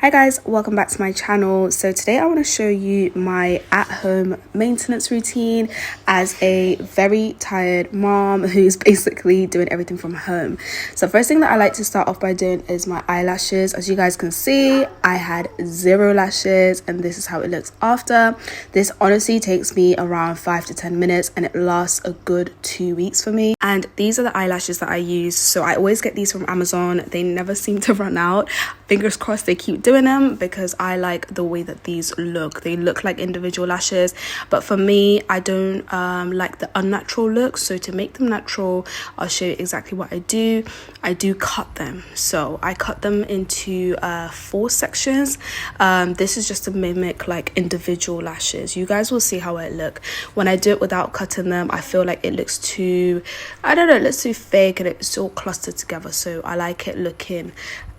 Hi guys, welcome back to my channel. So today I want to show you my at-home maintenance routine as a very tired mom who's basically doing everything from home. So first thing that I like to start off by doing is my eyelashes. As you guys can see, I had 0 lashes and this is how it looks after. This honestly takes me around 5 to 10 minutes and it lasts a good 2 weeks for me. And these are the eyelashes that I use. So I always get these from Amazon. They never seem to run out. Fingers crossed they keep doing them because I like the way that these look. They look like individual lashes, but for me I don't like the unnatural look. So to make them natural, I'll show you exactly what I do. I do cut them. So I cut them into 4 sections. This is just to mimic like individual lashes. You guys will see how it look. When I do it without cutting them, I feel like it looks too, I don't know, it looks too fake and it's all clustered together. So I like it looking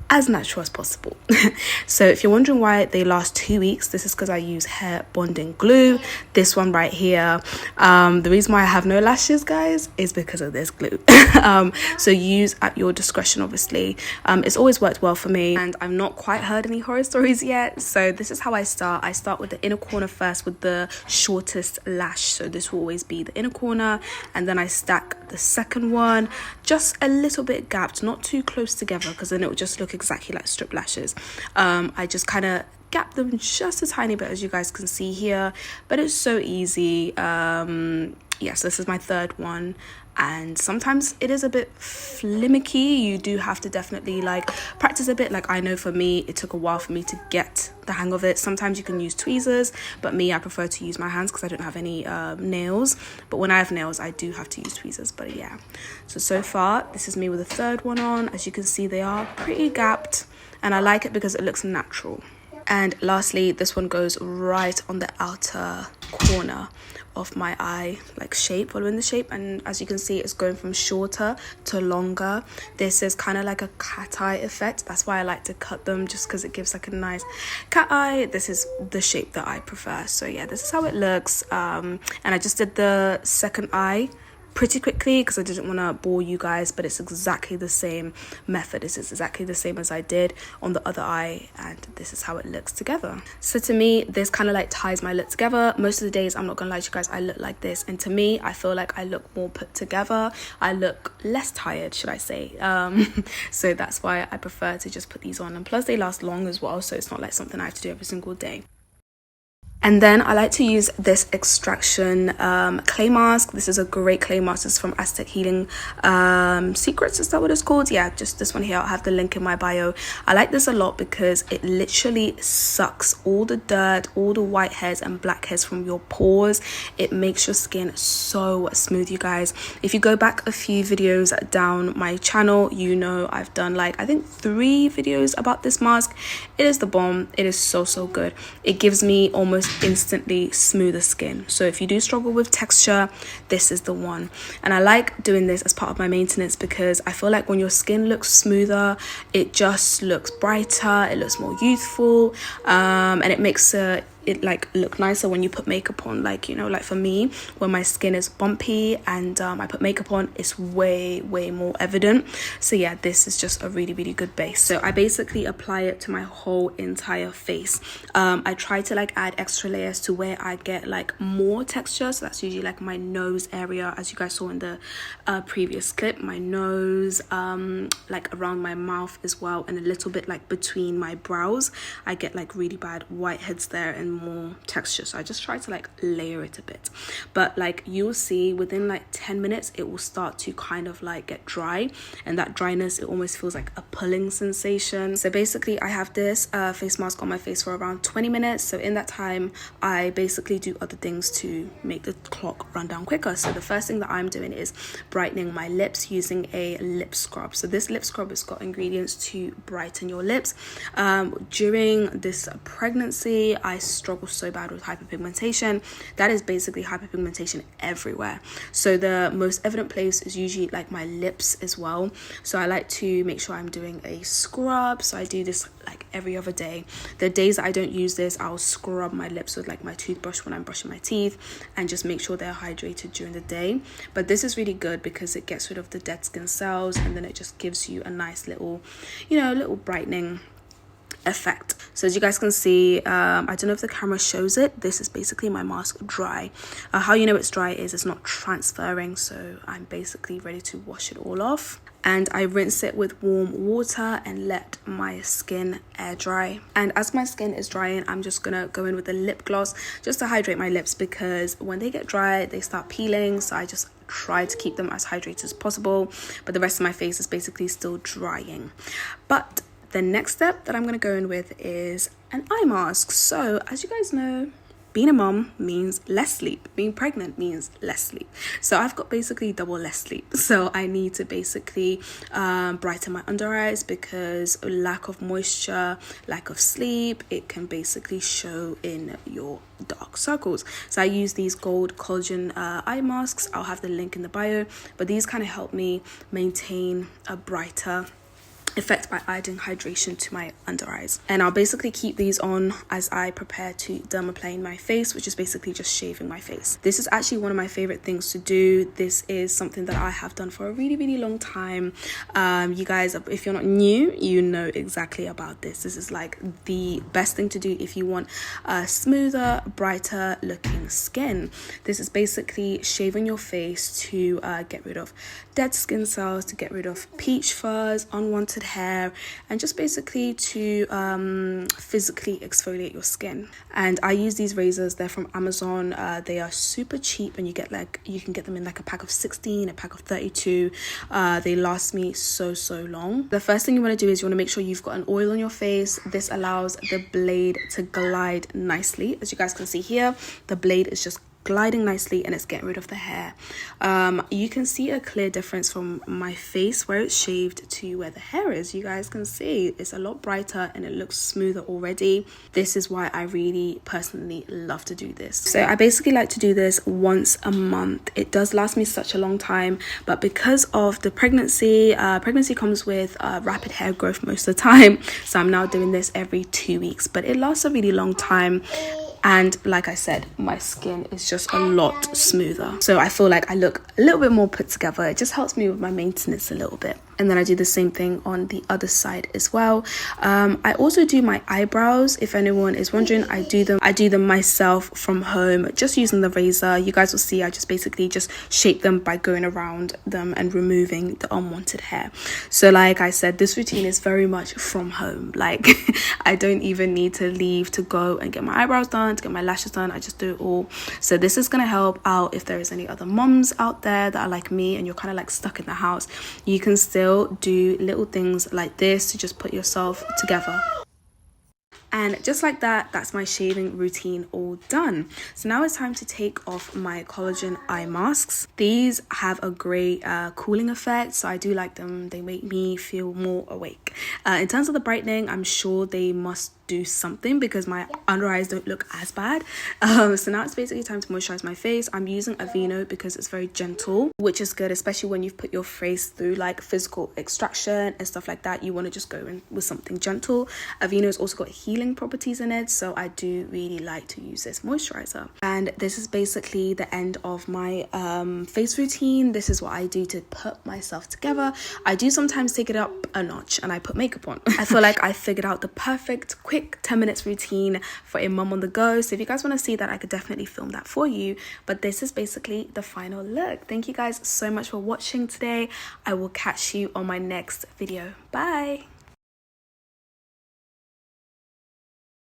as natural as possible. So if you're wondering why they last 2 weeks, this is because I use hair bonding glue. This one right here, the reason why I have no lashes, guys, is because of this glue. So use at your discretion, obviously. It's always worked well for me and I've not quite heard any horror stories yet. So this is how I start with the inner corner first with the shortest lash. So this will always be the inner corner, and then I stack the second one just a little bit gapped, not too close together, because then it will just look exactly like strip lashes. I just kind of gap them just a tiny bit, as you guys can see here, but it's so easy. Yes, this is my third one, and sometimes it is a bit flimmicky. You do have to definitely like practice a bit. Like I know for me it took a while for me to get the hang of it. Sometimes you can use tweezers, but me, I prefer to use my hands because I don't have any nails. But when I have nails, I do have to use tweezers. But yeah, so far this is me with the third one on. As you can see, they are pretty gapped and I like it because it looks natural. And lastly, this one goes right on the outer corner of my eye, like shape, following the shape. And as you can see, it's going from shorter to longer. This is kind of like a cat eye effect. That's why I like to cut them, just because it gives like a nice cat eye. This is the shape that I prefer. So yeah, this is how it looks. And I just did the second eye pretty quickly because I didn't want to bore you guys, but it's exactly the same method. This is exactly the same as I did on the other eye, and this is how it looks together. So to me, this kind of like ties my look together. Most of the days, I'm not gonna lie to you guys, I look like this, and to me, I feel like I look more put together. I look less tired, should I say. So that's why I prefer to just put these on, and plus they last long as well, so it's not like something I have to do every single day. And then I like to use this extraction clay mask. This is a great clay mask. This is from Aztec Healing Secrets. Is that what it's called? Yeah, just this one here. I'll have the link in my bio. I like this a lot because it literally sucks all the dirt, all the white hairs and black hairs from your pores. It makes your skin so smooth, you guys. If you go back a few videos down my channel, you know I've done like, I think 3 videos about this mask. It is the bomb. It is so good. It gives me almost instantly smoother skin. So if you do struggle with texture, this is the one. And I like doing this as part of my maintenance because I feel like when your skin looks smoother, it just looks brighter, it looks more youthful, and it makes it like look nicer when you put makeup on. Like, you know, like for me, when my skin is bumpy and I put makeup on, it's way more evident. So yeah, this is just a really good base. So I basically apply it to my whole entire face. I try to like add extra layers to where I get like more texture. So that's usually like my nose area, as you guys saw in the previous clip. My nose, like around my mouth as well, and a little bit like between my brows. I get like really bad whiteheads there and more texture, so I just try to like layer it a bit. But like you'll see within like 10 minutes it will start to kind of like get dry, and that dryness, it almost feels like a pulling sensation. So basically I have this face mask on my face for around 20 minutes. So in that time I basically do other things to make the clock run down quicker. So the first thing that I'm doing is brightening my lips using a lip scrub. So this lip scrub has got ingredients to brighten your lips. During this pregnancy, I struggle so bad with hyperpigmentation. That is basically hyperpigmentation everywhere. So the most evident place is usually like my lips as well. So I like to make sure I'm doing a scrub. So I do this like every other day. The days that I don't use this, I'll scrub my lips with like my toothbrush when I'm brushing my teeth and just make sure they're hydrated during the day. But this is really good because it gets rid of the dead skin cells, and then it just gives you a nice little, you know, little brightening effect. So as you guys can see, I don't know if the camera shows it, this is basically my mask dry. How you know it's dry is it's not transferring, so I'm basically ready to wash it all off. And I rinse it with warm water and let my skin air dry. And as my skin is drying, I'm just gonna go in with a lip gloss just to hydrate my lips, because when they get dry they start peeling, so I just try to keep them as hydrated as possible, but the rest of my face is basically still drying. But the next step that I'm going to go in with is an eye mask. So as you guys know, being a mom means less sleep. Being pregnant means less sleep. So I've got basically double less sleep. So I need to basically brighten my under eyes, because lack of moisture, lack of sleep, it can basically show in your dark circles. So I use these gold collagen eye masks. I'll have the link in the bio, but these kind of help me maintain a brighter effect by adding hydration to my under eyes. And I'll basically keep these on as I prepare to dermaplane my face, which is basically just shaving my face. This is actually one of my favorite things to do. This is something that I have done for a really long time. You guys, if you're not new, you know exactly about this. This is like the best thing to do if you want a smoother, brighter looking skin. This is basically shaving your face to get rid of dead skin cells, to get rid of peach fuzz, unwanted hair, and just basically to physically exfoliate your skin. And I use these razors. They're from Amazon. They are super cheap, and you can get them in like a pack of 16, a pack of 32. They last me so long. The first thing you want to do is you want to make sure you've got an oil on your face. This allows the blade to glide nicely. As you guys can see here, the blade is just gliding nicely and it's getting rid of the hair. You can see a clear difference from my face where it's shaved to where the hair is. You guys can see it's a lot brighter and it looks smoother already. This is why I really personally love to do this. So I basically like to do this once a month. It does last me such a long time, but because of the pregnancy comes with rapid hair growth most of the time, so I'm now doing this every 2 weeks, but it lasts a really long time. And like I said, my skin is just a lot smoother. So I feel like I look a little bit more put together. It just helps me with my maintenance a little bit. And then I do the same thing on the other side as well. I also do my eyebrows. If anyone is wondering, I do them myself from home, just using the razor. You guys will see I just basically just shape them by going around them and removing the unwanted hair. So like I said, this routine is very much from home. Like I don't even need to leave to go and get my eyebrows done, to get my lashes done. I just do it all. So this is going to help out if there is any other moms out there that are like me and you're kind of like stuck in the house. You can still do little things like this to just put yourself together. And just like that, that's my shaving routine all done. So now it's time to take off my collagen eye masks. These have a great cooling effect, so I do like them. They make me feel more awake. In terms of the brightening, I'm sure they must do something because my under eyes don't look as bad. So now it's basically time to moisturize my face. I'm using Aveeno because it's very gentle, which is good, especially when you've put your face through like physical extraction and stuff like that. You want to just go in with something gentle. Aveeno's also got healing properties in it, so I do really like to use this moisturizer. And this is basically the end of my face routine. This is what I do to put myself together. I do sometimes take it up a notch and I put makeup on. I feel like I figured out the perfect quick 10 minutes routine for a mum on the go. So if you guys want to see that, I could definitely film that for you. But this is basically the final look. Thank you guys so much for watching today. I will catch you on my next video. Bye.